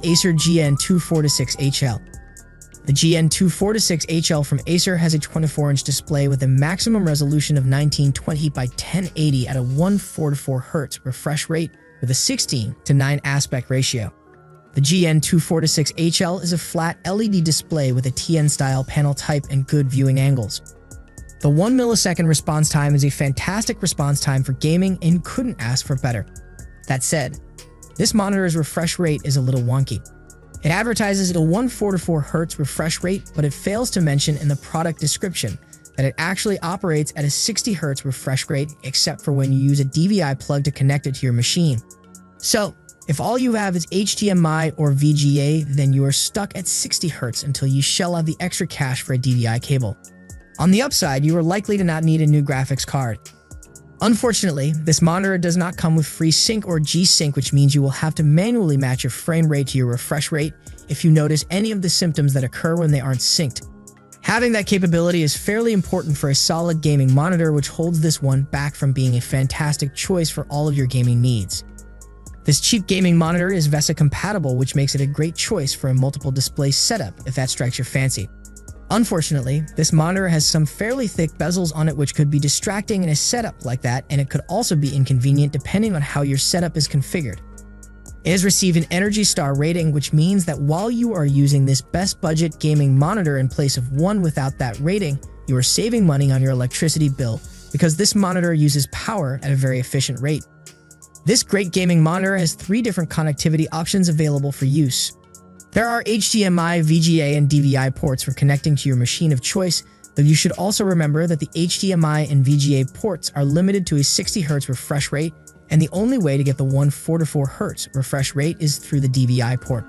Acer GN246HL. The GN246HL from Acer has a 24-inch display with a maximum resolution of 1920 by 1080 at a 144 Hz refresh rate with a 16:9 aspect ratio. The GN246HL is a flat LED display with a TN-style panel type and good viewing angles. The 1 millisecond response time is a fantastic response time for gaming and you couldn't ask for better. That said, this monitor's refresh rate is a little wonky. It advertises at a 144 Hz refresh rate, but it fails to mention in the product description that it actually operates at a 60 Hz refresh rate except for when you use a DVI plug to connect it to your machine. So, if all you have is HDMI or VGA, then you are stuck at 60 Hz until you shell out the extra cash for a DVI cable. On the upside, you are likely to not need a new graphics card. Unfortunately, this monitor does not come with FreeSync or G-Sync, which means you will have to manually match your frame rate to your refresh rate if you notice any of the symptoms that occur when they aren't synced. Having that capability is fairly important for a solid gaming monitor, which holds this one back from being a fantastic choice for all of your gaming needs. This cheap gaming monitor is VESA compatible, which makes it a great choice for a multiple display setup if that strikes your fancy. Unfortunately, this monitor has some fairly thick bezels on it which could be distracting in a setup like that, and it could also be inconvenient depending on how your setup is configured. It has received an ENERGY STAR rating, which means that while you are using this best budget gaming monitor in place of one without that rating, you are saving money on your electricity bill because this monitor uses power at a very efficient rate. This great gaming monitor has 3 different connectivity options available for use. There are HDMI, VGA, and DVI ports for connecting to your machine of choice, though you should also remember that the HDMI and VGA ports are limited to a 60 Hz refresh rate, and the only way to get the 144 Hz refresh rate is through the DVI port.